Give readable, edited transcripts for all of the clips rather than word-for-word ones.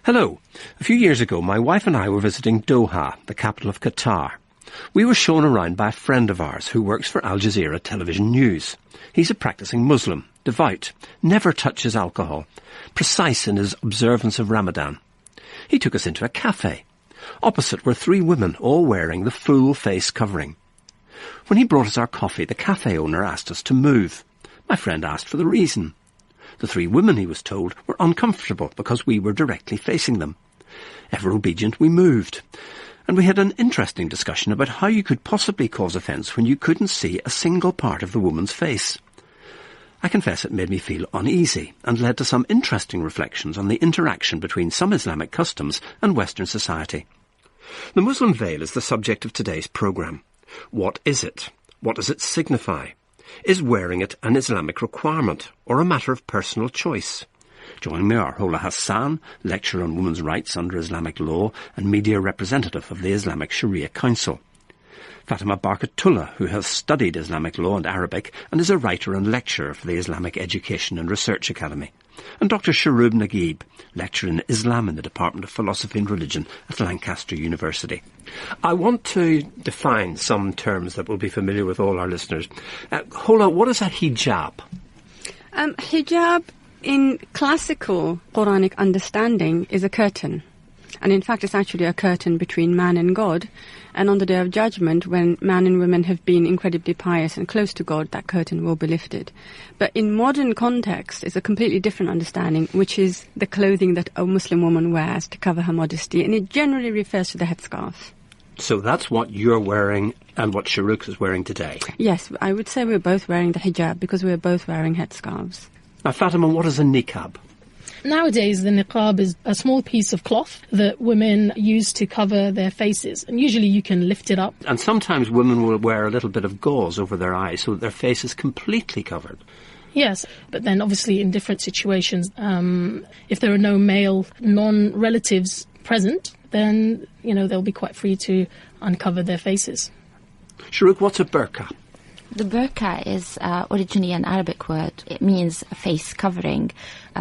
Hello. A few years ago, my wife and I were visiting Doha, the capital of Qatar. We were shown around by a friend of ours who works for Al Jazeera Television News. He's a practicing Muslim, devout, never touches alcohol, precise in his observance of Ramadan. He took us into a cafe. Opposite were 3 women, all wearing the full face covering. When he brought us our coffee, the cafe owner asked us to move. My friend asked for the reason. The 3 women, he was told, were uncomfortable because we were directly facing them. Ever obedient, we moved. And we had an interesting discussion about how you could possibly cause offence when you couldn't see a single part of the woman's face. I confess it made me feel uneasy and led to some interesting reflections on the interaction between some Islamic customs and Western society. The Muslim veil is the subject of today's programme. What is it? What does it signify? Is wearing it an Islamic requirement or a matter of personal choice? Joining me are Hola Hassan, lecturer on women's rights under Islamic law and media representative of the Islamic Sharia Council. Fatima Barkatulla, who has studied Islamic law and Arabic and is a writer and lecturer for the Islamic Education and Research Academy. And Dr. Sharub Naguib, lecturer in Islam in the Department of Philosophy and Religion at Lancaster University. I want to define some terms that will be familiar with all our listeners. Hola, what is a hijab? Hijab, in classical Quranic understanding, is a curtain. And in fact, it's actually a curtain between man and God. And on the Day of Judgment, when man and women have been incredibly pious and close to God, that curtain will be lifted. But in modern context, it's a completely different understanding, which is the clothing that a Muslim woman wears to cover her modesty. And it generally refers to the headscarf. So that's what you're wearing and what Sharuk is wearing today? Yes, I would say we're both wearing the hijab because we're both wearing headscarves. Now, Fatima, what is a niqab? Nowadays, the niqab is a small piece of cloth that women use to cover their faces. And usually you can lift it up. And sometimes women will wear a little bit of gauze over their eyes so that their face is completely covered. Yes, but then obviously in different situations, if there are no male non-relatives present, then, they'll be quite free to uncover their faces. Sharuk, what's a burqa? The burqa is originally an Arabic word. It means a face covering,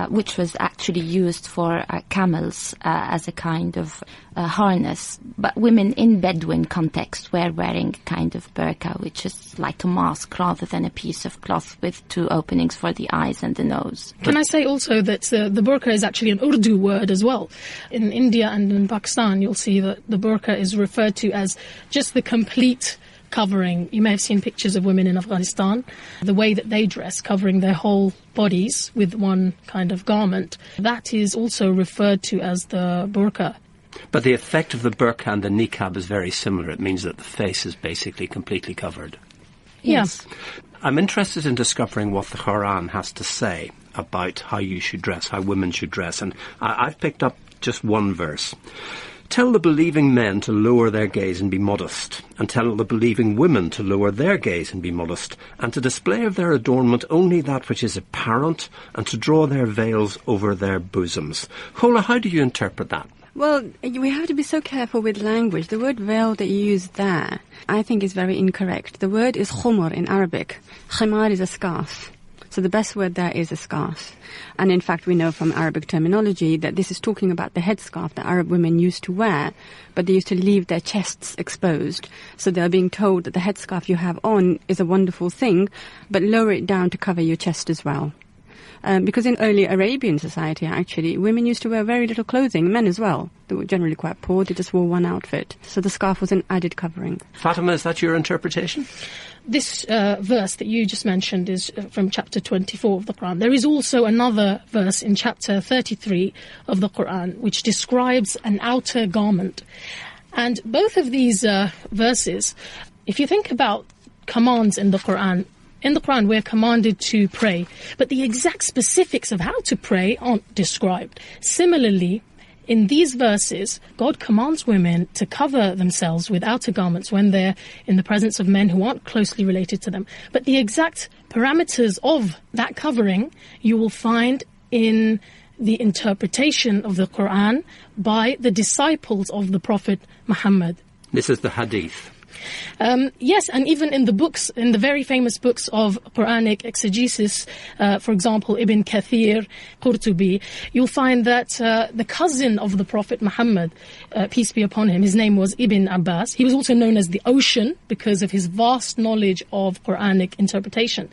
which was actually used for camels as a kind of harness. But women in Bedouin context were wearing kind of burqa, which is like a mask rather than a piece of cloth with 2 openings for the eyes and the nose. Can I say also that the burqa is actually an Urdu word as well? In India and in Pakistan, you'll see that the burqa is referred to as just the complete covering. You may have seen pictures of women in Afghanistan, the way that they dress, covering their whole bodies with one kind of garment. That is also referred to as the burqa. But the effect of the burqa and the niqab is very similar. It means that the face is basically completely covered. Yes. I'm interested in discovering what the Quran has to say about how you should dress, how women should dress. And I've picked up just one verse. Tell the believing men to lower their gaze and be modest, and tell the believing women to lower their gaze and be modest, and to display of their adornment only that which is apparent, and to draw their veils over their bosoms. Hola, how do you interpret that? Well, we have to be so careful with language. The word veil that you use there, I think is very incorrect. The word is khumar in Arabic. Khimar is a scarf. So the best word there is a scarf. And in fact, we know from Arabic terminology that this is talking about the headscarf that Arab women used to wear, but they used to leave their chests exposed. So they're being told that the headscarf you have on is a wonderful thing, but lower it down to cover your chest as well. Because in early Arabian society, actually, women used to wear very little clothing, men as well. They were generally quite poor, they just wore one outfit. So the scarf was an added covering. Fatima, is that your interpretation? This verse that you just mentioned is from chapter 24 of the Quran. There is also another verse in chapter 33 of the Quran which describes an outer garment. And both of these verses, if you think about commands in the Quran, we're commanded to pray, but the exact specifics of how to pray aren't described. Similarly, in these verses, God commands women to cover themselves with outer garments when they're in the presence of men who aren't closely related to them. But the exact parameters of that covering you will find in the interpretation of the Quran by the disciples of the Prophet Muhammad. This is the hadith. Yes, and even in the books, in the very famous books of Quranic exegesis, for example, Ibn Kathir, Qurtubi, you'll find that the cousin of the Prophet Muhammad, peace be upon him, his name was Ibn Abbas. He was also known as the Ocean because of his vast knowledge of Quranic interpretation.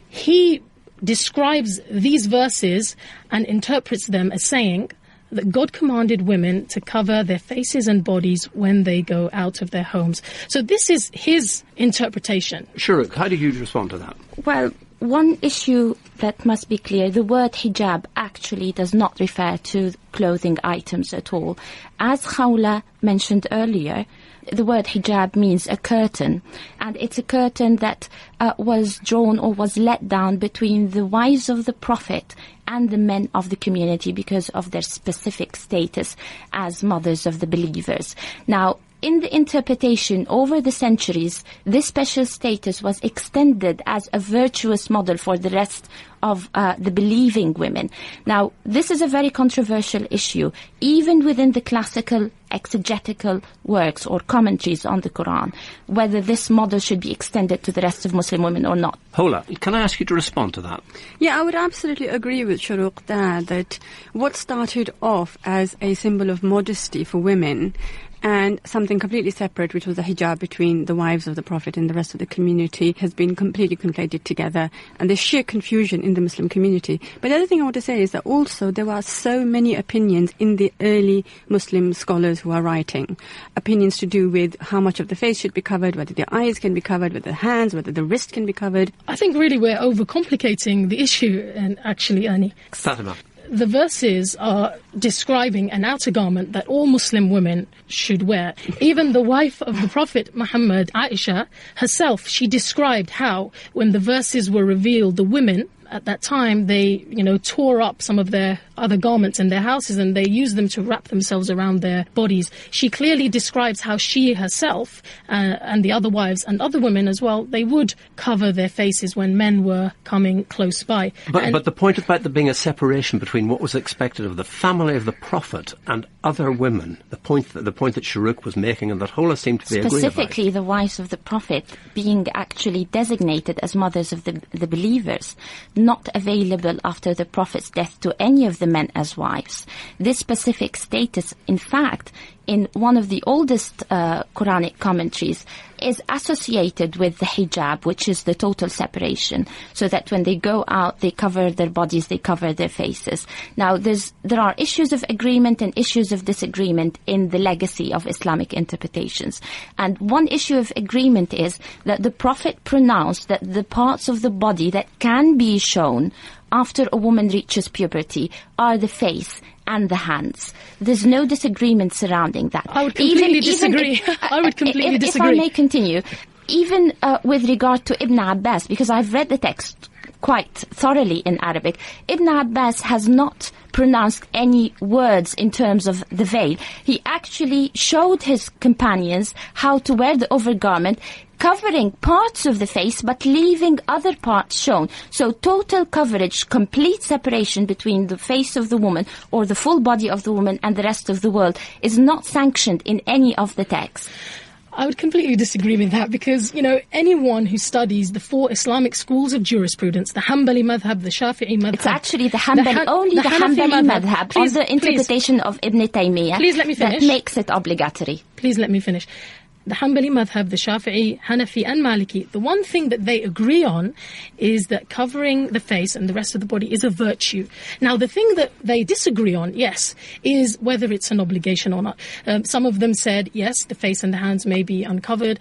He describes these verses and interprets them as saying that God commanded women to cover their faces and bodies when they go out of their homes. So this is his interpretation. Shuruk, how do you respond to that? Well, one issue that must be clear, the word hijab actually does not refer to clothing items at all. As Khawla mentioned earlier, the word hijab means a curtain, and it's a curtain that was drawn or was let down between the wives of the Prophet and the men of the community because of their specific status as mothers of the believers. Now, in the interpretation over the centuries, this special status was extended as a virtuous model for the rest of the believing women. Now, this is a very controversial issue, even within the classical exegetical works or commentaries on the Quran, whether this model should be extended to the rest of Muslim women or not. Hola, can I ask you to respond to that? Yeah, I would absolutely agree with Shuruk there that what started off as a symbol of modesty for women and something completely separate, which was the hijab between the wives of the Prophet and the rest of the community, has been completely conflated together, and there's sheer confusion in the Muslim community. But the other thing I want to say is that also there are so many opinions in the early Muslim scholars who are writing. Opinions to do with how much of the face should be covered, whether the eyes can be covered, whether the hands, whether the wrist can be covered. I think really we're overcomplicating the issue, and actually, Annie. Fatima. The verses are describing an outer garment that all Muslim women should wear. Even the wife of the Prophet Muhammad, Aisha, herself, she described how, when the verses were revealed, the women at that time, they, tore up some of their other garments in their houses and they used them to wrap themselves around their bodies. She clearly describes how she herself and the other wives and other women as well, they would cover their faces when men were coming close by. But the point about there being a separation between what was expected of the family of the Prophet and other women, the point that Shuruk was making and that Hola seemed to be agreeing about. Specifically the wives of the Prophet being actually designated as mothers of the believers, not available after the Prophet's death to any of the men as wives. This specific status, in fact, in one of the oldest Quranic commentaries, is associated with the hijab, which is the total separation, so that when they go out, they cover their bodies, they cover their faces. Now, there are issues of agreement and issues of disagreement in the legacy of Islamic interpretations. And one issue of agreement is that the Prophet pronounced that the parts of the body that can be shown after a woman reaches puberty are the face and the hands. There's no disagreement surrounding that. I would completely disagree. I would completely disagree. If I may continue, even with regard to Ibn Abbas, because I've read the text quite thoroughly in Arabic, Ibn Abbas has not pronounced any words in terms of the veil. He actually showed his companions how to wear the overgarment, covering parts of the face but leaving other parts shown. So total coverage, complete separation between the face of the woman or the full body of the woman and the rest of the world is not sanctioned in any of the texts. I would completely disagree with that because, anyone who studies the four Islamic schools of jurisprudence, the Hanbali madhab, the Shafi'i madhab... It's actually the Hanbali, only the Hanbali madhab on the interpretation of Ibn Taymiyyah. Please let me finish. That makes it obligatory. Please let me finish. The Hanbali madhab, the Shafi'i, Hanafi and Maliki, the one thing that they agree on is that covering the face and the rest of the body is a virtue. Now, the thing that they disagree on, yes, is whether it's an obligation or not. Some of them said, yes, the face and the hands may be uncovered,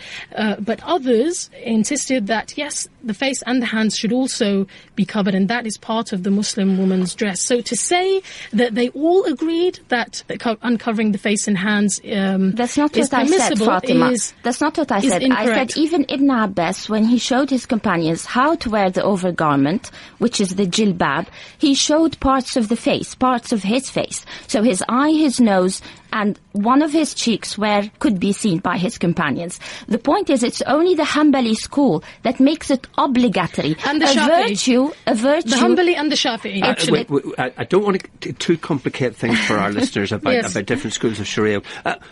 but others insisted that, yes, the face and the hands should also be covered, and that is part of the Muslim woman's dress. So to say that they all agreed that uncovering the face and hands that's not what I said, Fatima. That's not what I said. Incorrect. I said even Ibn Abbas, when he showed his companions how to wear the overgarment, which is the jilbab, he showed parts of the face, parts of his face. So his eye, his nose, and one of his cheeks could be seen by his companions. The point is, it's only the Hanbali school that makes it obligatory. And the a Shafi'i. virtue. The Hanbali and the Shafi'i. Actually, I don't want to too complicate things for our listeners about, Yes. about different schools of Sharia.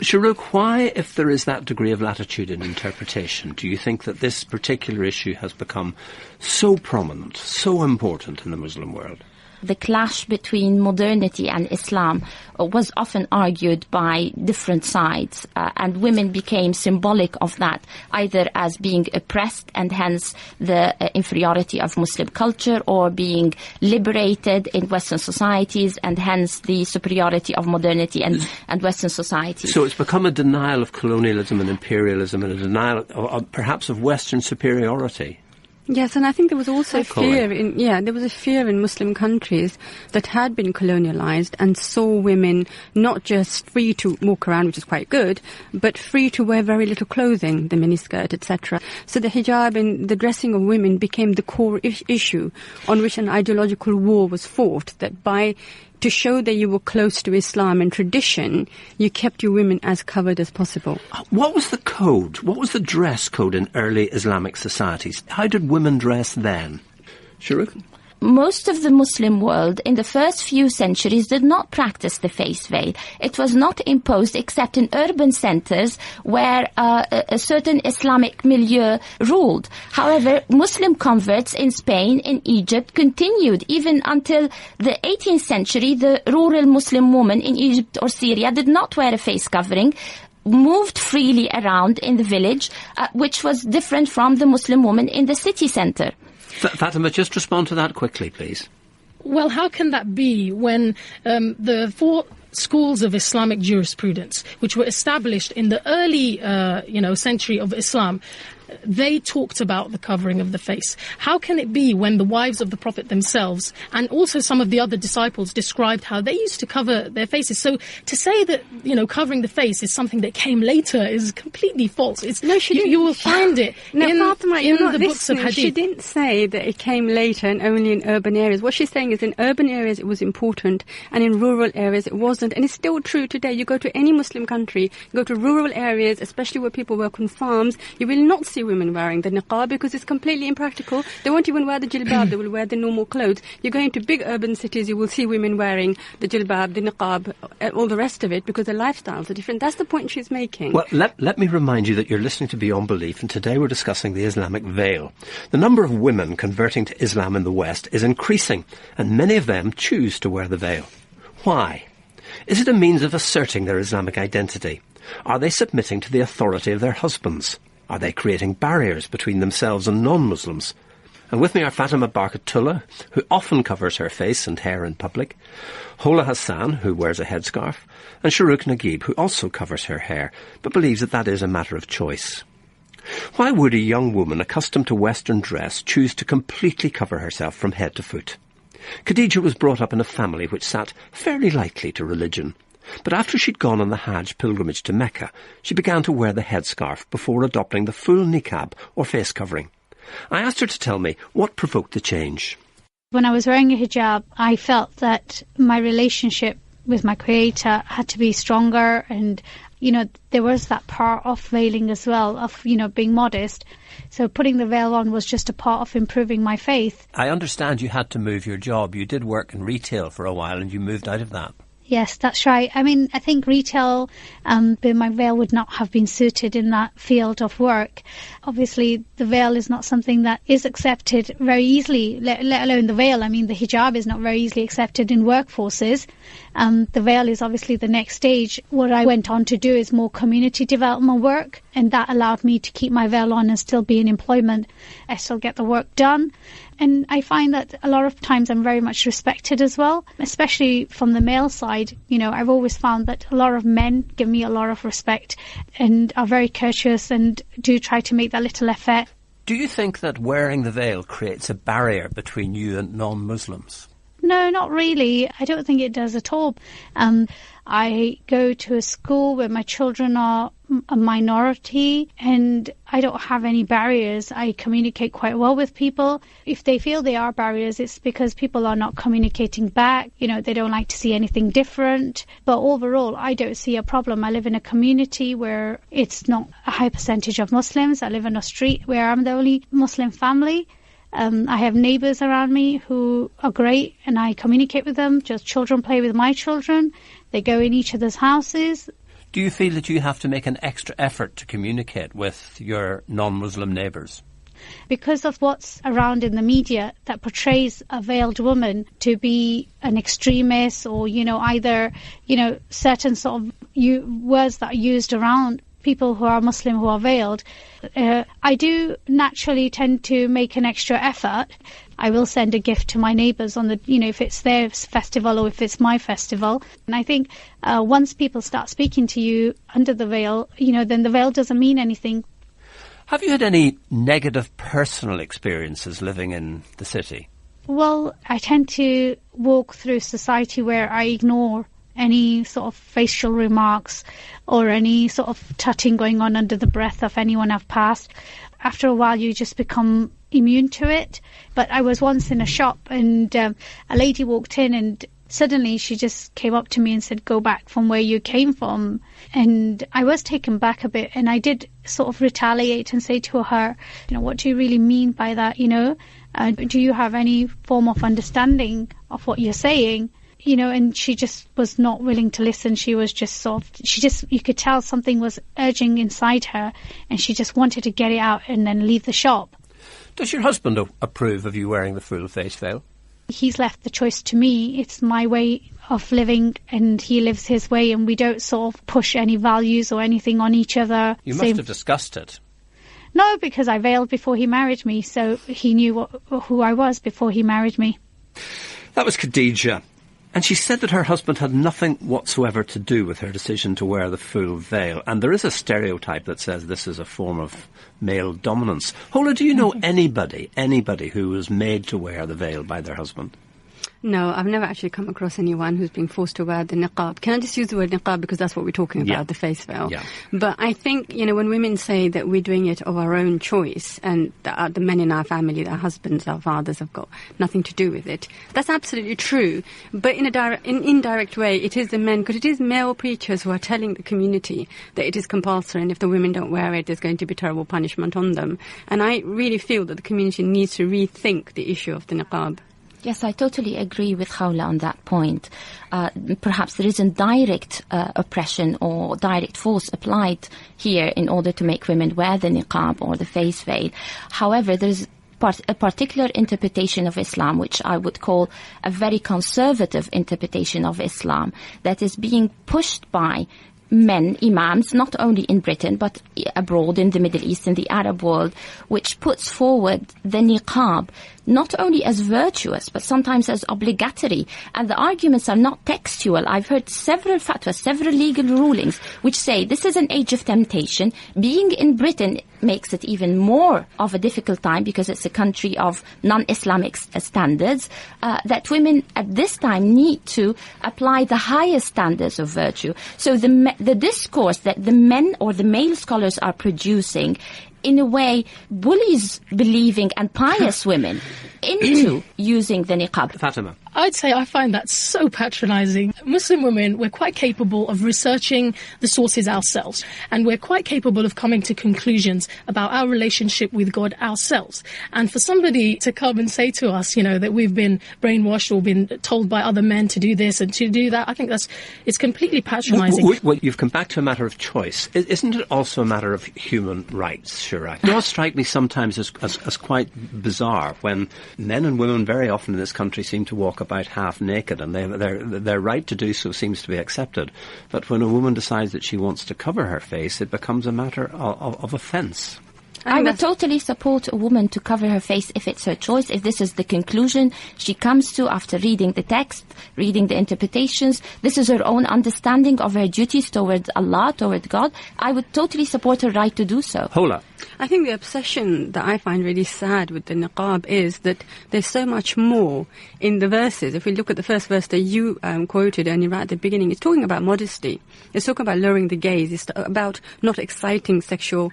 Sharuk, why, if there is that degree of latitude in interpretation, do you think that this particular issue has become so prominent, so important in the Muslim world? The clash between modernity and Islam was often argued by different sides, and women became symbolic of that, either as being oppressed and hence the inferiority of Muslim culture, or being liberated in Western societies and hence the superiority of modernity and Western society. So it's become a denial of colonialism and imperialism and a denial perhaps of Western superiority. Yes, and I think there was also Colin. there was a fear in Muslim countries that had been colonialized and saw women not just free to walk around, which is quite good, but free to wear very little clothing, the miniskirt, etc. So the hijab and the dressing of women became the core issue on which an ideological war was fought, that to show that you were close to Islam and tradition, you kept your women as covered as possible. What was the code? What was the dress code in early Islamic societies? How did women dress then? Sharuk? Most of the Muslim world in the first few centuries did not practice the face veil. It was not imposed except in urban centers where a certain Islamic milieu ruled. However, Muslim converts in Spain, in Egypt, continued even until the 18th century. The rural Muslim woman in Egypt or Syria did not wear a face covering, moved freely around in the village, which was different from the Muslim woman in the city center. Fatima, just respond to that quickly, please. Well, how can that be when the four schools of Islamic jurisprudence, which were established in the early, century of Islam, they talked about the covering of the face? How can it be when the wives of the Prophet themselves and also some of the other disciples described how they used to cover their faces? So to say that, covering the face is something that came later is completely false. No, she didn't. You will find it Fatima, in the books of Hadith. She didn't say that it came later and only in urban areas. What she's saying is in urban areas it was important and in rural areas it wasn't. And it's still true today. You go to any Muslim country, you go to rural areas, especially where people work on farms, you will not see women wearing the niqab because it's completely impractical. They won't even wear the jilbab, they will wear the normal clothes. You go into big urban cities, you will see women wearing the jilbab, the niqab, all the rest of it because their lifestyles are different. That's the point she's making. Well, let me remind you that you're listening to Beyond Belief, and today we're discussing the Islamic veil. The number of women converting to Islam in the West is increasing, and many of them choose to wear the veil. Why? Is it a means of asserting their Islamic identity? Are they submitting to the authority of their husbands? Are they creating barriers between themselves and non-Muslims? And with me are Fatima Barkatulla, who often covers her face and hair in public, Hola Hassan, who wears a headscarf, and Sharuk Naguib, who also covers her hair, but believes that that is a matter of choice. Why would a young woman accustomed to Western dress choose to completely cover herself from head to foot? Khadija was brought up in a family which sat fairly lightly to religion. But after she'd gone on the Hajj pilgrimage to Mecca, she began to wear the headscarf before adopting the full niqab or face covering. I asked her to tell me what provoked the change. When I was wearing a hijab, I felt that my relationship with my Creator had to be stronger, and, there was that part of veiling as well, of, being modest. So putting the veil on was just a part of improving my faith. I understand you had to move your job. You did work in retail for a while and you moved out of that. Yes, that's right. I mean, I think retail, but my veil would not have been suited in that field of work. Obviously, the veil is not something that is accepted very easily, let alone the veil. I mean, the hijab is not very easily accepted in workforces. The veil is obviously the next stage. What I went on to do is more community development work, and that allowed me to keep my veil on and still be in employment. I still get the work done. And I find that a lot of times I'm very much respected as well, especially from the male side. I've always found that a lot of men give me a lot of respect and are very courteous and do try to make that little effort. Do you think that wearing the veil creates a barrier between you and non-Muslims? No, not really. I don't think it does at all. I go to a school where my children are a minority and I don't have any barriers. I communicate quite well with people. If they feel there are barriers, it's because people are not communicating back. You know, they don't like to see anything different. But overall, I don't see a problem. I live in a community where it's not a high percentage of Muslims. I live in a street where I'm the only Muslim family. I have neighbours around me who are great and I communicate with them. Just children play with my children. They go in each other's houses. Do you feel that you have to make an extra effort to communicate with your non-Muslim neighbours? Because of what's around in the media that portrays a veiled woman to be an extremist or, either, certain sort of words that are used around people who are Muslim who are veiled, I do naturally tend to make an extra effort. I will send a gift to my neighbours on the, if it's their festival or if it's my festival. And I think once people start speaking to you under the veil, then the veil doesn't mean anything. Have you had any negative personal experiences living in the city? Well, I tend to walk through society where I ignore any sort of facial remarks or any sort of tutting going on under the breath of anyone I've passed. After a while, you just become immune to it. But I was once in a shop and a lady walked in and suddenly she just came up to me and said, "Go back from where you came from." And I was taken back a bit and I did sort of retaliate and say to her, "What do you really mean by that? Do you have any form of understanding of what you're saying?" And she just was not willing to listen. She was just you could tell something was urging inside her and she just wanted to get it out and then leave the shop. Does your husband approve of you wearing the full face veil? He's left the choice to me. It's my way of living and he lives his way and we don't sort of push any values or anything on each other. You must have discussed it. No, because I veiled before he married me, so he knew who I was before he married me. That was Khadija. And she said that her husband had nothing whatsoever to do with her decision to wear the full veil. And there is a stereotype that says this is a form of male dominance. Hola, do you know anybody who was made to wear the veil by their husband? No, I've never actually come across anyone who's been forced to wear the niqab. Can I just use the word niqab because that's what we're talking about, the face veil. Yeah. But I think, when women say that we're doing it of our own choice and the men in our family, our husbands, our fathers have got nothing to do with it, that's absolutely true. But in an indirect way, it is the men, because it is male preachers who are telling the community that it is compulsory and if the women don't wear it, there's going to be terrible punishment on them. And I really feel that the community needs to rethink the issue of the niqab. Yes, I totally agree with Khawla on that point. Perhaps there isn't direct oppression or direct force applied here in order to make women wear the niqab or the face veil. However, there's a particular interpretation of Islam, which I would call a very conservative interpretation of Islam, that is being pushed by men, imams, not only in Britain but abroad in the Middle East, in the Arab world, which puts forward the niqab not only as virtuous but sometimes as obligatory. And the arguments are not textual. I've heard several fatwas, several legal rulings which say this is an age of temptation. Being in Britain makes it even more of a difficult time because it's a country of non-Islamic standards, that women at this time need to apply the highest standards of virtue. So the discourse that the men or the male scholars are producing in a way bullies believing and pious women into using the niqab. Fatima. I'd say I find that so patronizing. Muslim women, we're quite capable of researching the sources ourselves, and we're quite capable of coming to conclusions about our relationship with God ourselves. And for somebody to come and say to us, that we've been brainwashed or been told by other men to do this and to do that, I think it's completely patronizing. Well, you've come back to a matter of choice. Isn't it also a matter of human rights, Shura? It does strike me sometimes as quite bizarre when men and women very often in this country seem to walk about half naked, and their right to do so seems to be accepted. But when a woman decides that she wants to cover her face, it becomes a matter of offence. I would totally support a woman to cover her face if it's her choice, if this is the conclusion she comes to after reading the text, reading the interpretations. This is her own understanding of her duties towards Allah, towards God. I would totally support her right to do so. Hola. I think the obsession that I find really sad with the niqab is that there's so much more in the verses. If we look at the first verse that you quoted, and right at the beginning, it's talking about modesty. It's talking about lowering the gaze. It's about not exciting sexual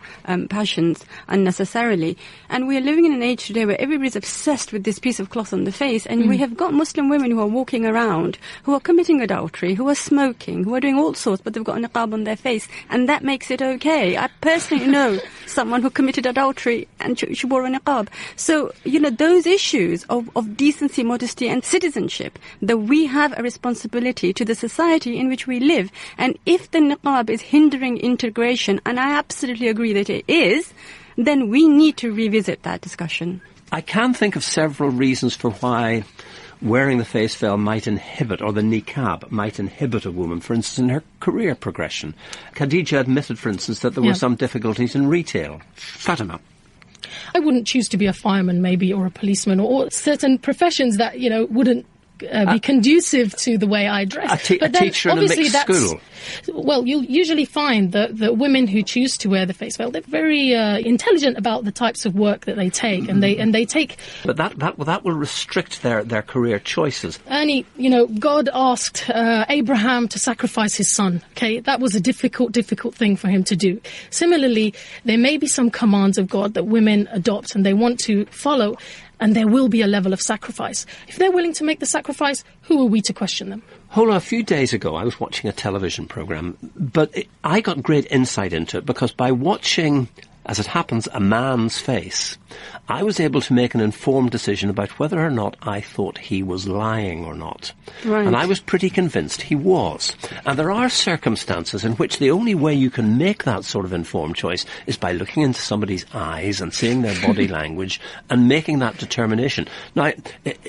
passions unnecessarily. And we are living in an age today where everybody's obsessed with this piece of cloth on the face, and we have got Muslim women who are walking around, who are committing adultery, who are smoking, who are doing all sorts, but they've got a niqab on their face, and that makes it okay. I personally know someone who committed adultery and she wore a niqab. So, those issues of decency, modesty and citizenship, that we have a responsibility to the society in which we live. And if the niqab is hindering integration, and I absolutely agree that it is, then we need to revisit that discussion. I can think of several reasons for why wearing the face veil might inhibit, or the niqab might inhibit a woman, for instance, in her career progression. Khadija admitted, for instance, that there were some difficulties in retail. Fatima? I wouldn't choose to be a fireman, maybe, or a policeman, or certain professions that, wouldn't be conducive to the way I dress. A teacher in a mixed school. Well, you'll usually find that women who choose to wear the face veil, they're very intelligent about the types of work that they take, and they take. But that will restrict their career choices. Ernie, God asked Abraham to sacrifice his son. Okay, that was a difficult thing for him to do. Similarly, there may be some commands of God that women adopt and they want to follow, and there will be a level of sacrifice. If they're willing to make the sacrifice, who are we to question them? Hola, a few days ago I was watching a television programme, but I got great insight into it because by watching, as it happens, a man's face, I was able to make an informed decision about whether or not I thought he was lying or not. Right. And I was pretty convinced he was. And there are circumstances in which the only way you can make that sort of informed choice is by looking into somebody's eyes and seeing their body language and making that determination. Now,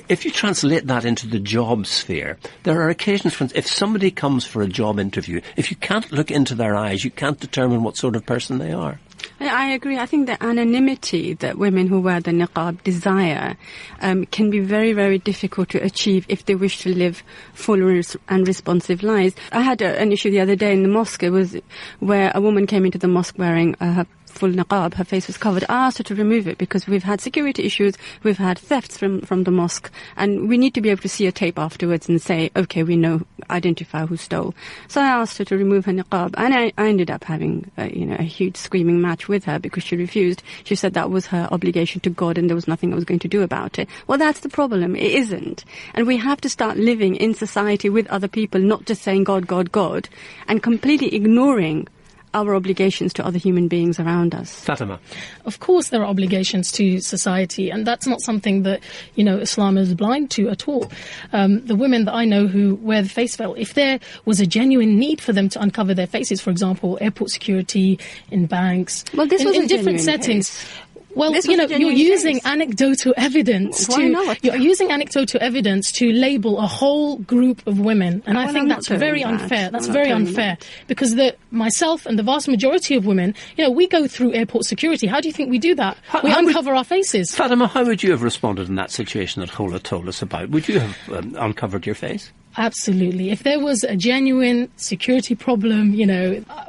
if you translate that into the job sphere, there are occasions when if somebody comes for a job interview, if you can't look into their eyes, you can't determine what sort of person they are. I agree. I think the anonymity that women who wear the niqab desire can be very, very difficult to achieve if they wish to live full and responsive lives. I had an issue the other day in the mosque. It was where a woman came into the mosque wearing her full niqab, her face was covered. I asked her to remove it because we've had security issues, we've had thefts from the mosque, and we need to be able to see a tape afterwards and say, okay, we know, identify who stole. So I asked her to remove her niqab, and I ended up having a huge screaming match with her because she refused. She said that was her obligation to God and there was nothing I was going to do about it. Well, that's the problem. It isn't. And we have to start living in society with other people, not just saying God, God, God, and completely ignoring our obligations to other human beings around us. Fatima? Of course there are obligations to society, and that's not something that, Islam is blind to at all. The women that I know who wear the face veil, if there was a genuine need for them to uncover their faces, for example, airport security, in banks, well, this was in different settings... Case. Well, you're using anecdotal evidence you're using anecdotal evidence to label a whole group of women, and I think that's very unfair. That's very unfair because myself and the vast majority of women, we go through airport security. How do you think we do that? We uncover our faces. Fatima, how would you have responded in that situation that Hola told us about? Would you have uncovered your face? Absolutely. If there was a genuine security problem,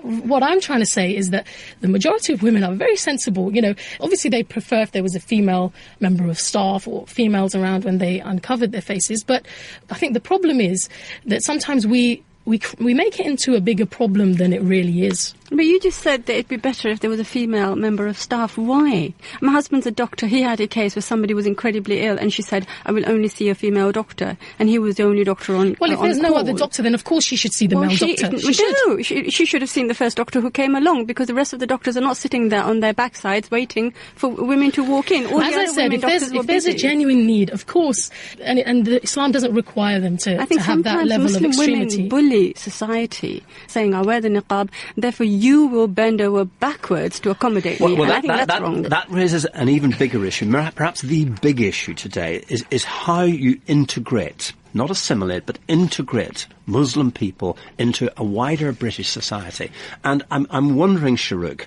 what I'm trying to say is that the majority of women are very sensible. Obviously they prefer if there was a female member of staff or females around when they uncovered their faces. But I think the problem is that sometimes we make it into a bigger problem than it really is. But you just said that it'd be better if there was a female member of staff. Why? My husband's a doctor. He had a case where somebody was incredibly ill and she said, I will only see a female doctor. And he was the only doctor on Well, if there's no other doctor, then of course she should see the male doctor. She should have seen the first doctor who came along because the rest of the doctors are not sitting there on their backsides waiting for women to walk in. All As I said, if there's a genuine need, of course, and Islam doesn't require them to have that level Muslim of extremity. Women bully society, saying, I wear the niqab, therefore you will bend over backwards to accommodate me. I think that's wrong. That raises an even bigger issue. Perhaps the big issue today is how you integrate, not assimilate, but integrate Muslim people into a wider British society. And I'm wondering, Sharuk,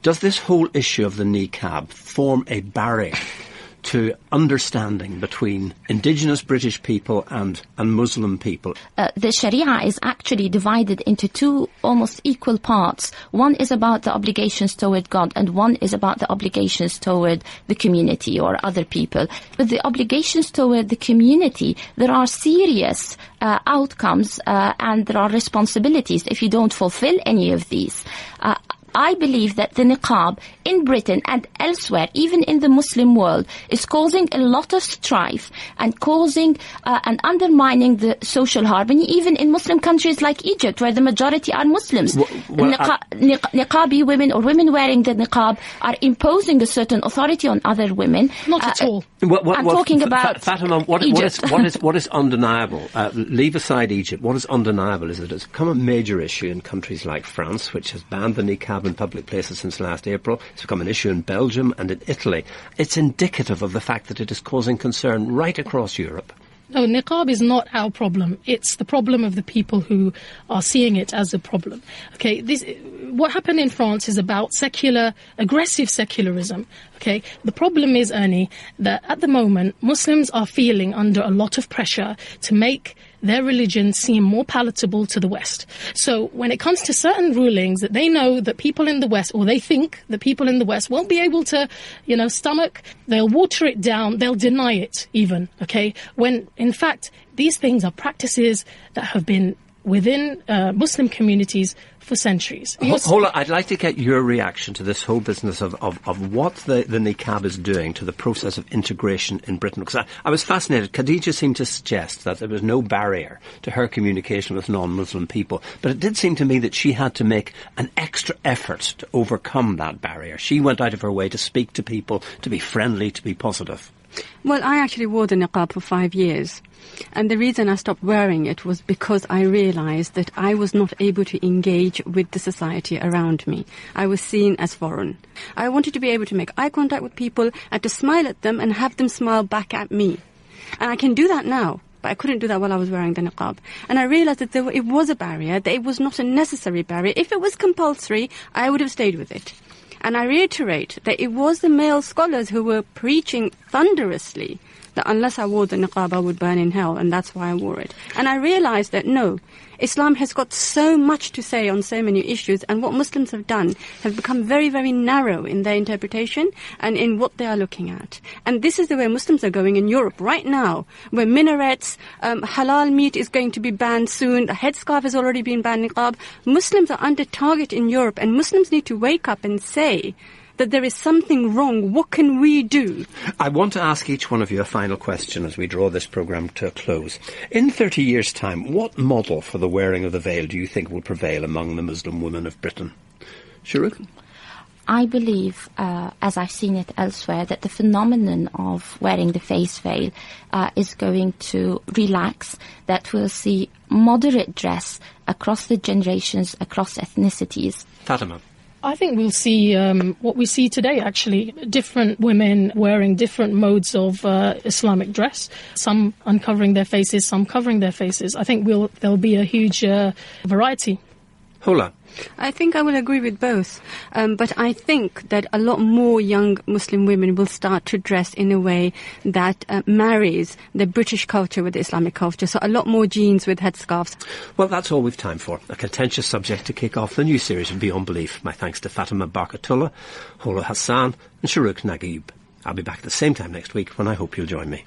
does this whole issue of the niqab form a barrier to understanding between indigenous British people and Muslim people? The Sharia is actually divided into two almost equal parts. One is about the obligations toward God, and one is about the obligations toward the community or other people. With the obligations toward the community, there are serious outcomes and there are responsibilities if you don't fulfill any of these. I believe that the niqab in Britain and elsewhere, even in the Muslim world, is causing a lot of strife and causing and undermining the social harmony, even in Muslim countries like Egypt, where the majority are Muslims. Niqabi women or women wearing the niqab are imposing a certain authority on other women. Not at all. I'm talking about Fatima, what is undeniable, leave aside Egypt, what is undeniable is that it's become a major issue in countries like France, which has banned the niqab in public places since last April. It's become an issue in Belgium and in Italy. It's indicative of the fact that it is causing concern right across Europe. No, niqab is not our problem. It's the problem of the people who are seeing it as a problem. Okay, what happened in France is about aggressive secularism. Okay, the problem is, Ernie, that at the moment Muslims are feeling under a lot of pressure to make their religion seem more palatable to the West. So when it comes to certain rulings that they know that people in the West, or they think that people in the West won't be able to, stomach, they'll water it down, they'll deny it even, okay? When, in fact, these things are practices that have been within Muslim communities for centuries. Hold on, I'd like to get your reaction to this whole business of what the niqab is doing to the process of integration in Britain. Because I was fascinated. Khadija seemed to suggest that there was no barrier to her communication with non-Muslim people. But it did seem to me that she had to make an extra effort to overcome that barrier. She went out of her way to speak to people, to be friendly, to be positive. Well, I actually wore the niqab for 5 years. And the reason I stopped wearing it was because I realized that I was not able to engage with the society around me. I was seen as foreign. I wanted to be able to make eye contact with people and to smile at them and have them smile back at me. And I can do that now, but I couldn't do that while I was wearing the niqab. And I realized that it was a barrier, that it was not a necessary barrier. If it was compulsory, I would have stayed with it. And I reiterate that it was the male scholars who were preaching thunderously that unless I wore the niqab, I would burn in hell, and that's why I wore it. And I realized that, no, Islam has got so much to say on so many issues, and what Muslims have done have become very, very narrow in their interpretation and in what they are looking at. And this is the way Muslims are going in Europe right now, where minarets, halal meat is going to be banned soon, the headscarf has already been banned, niqab. Muslims are under target in Europe, and Muslims need to wake up and say that there is something wrong. What can we do? I want to ask each one of you a final question as we draw this programme to a close. In 30 years' time, what model for the wearing of the veil do you think will prevail among the Muslim women of Britain? Shuruk? I believe, as I've seen it elsewhere, that the phenomenon of wearing the face veil is going to relax, that we'll see moderate dress across the generations, across ethnicities. Fatima? I think we'll see what we see today, actually. Different women wearing different modes of Islamic dress, some uncovering their faces, some covering their faces. I think there'll be a huge variety. Hola. I think I will agree with both. But I think that a lot more young Muslim women will start to dress in a way that marries the British culture with the Islamic culture. So a lot more jeans with headscarves. Well, that's all we've time for. A contentious subject to kick off the new series of Beyond Belief. My thanks to Fatima Barkatulla, Hola Hassan and Shuruk Naguib. I'll be back at the same time next week when I hope you'll join me.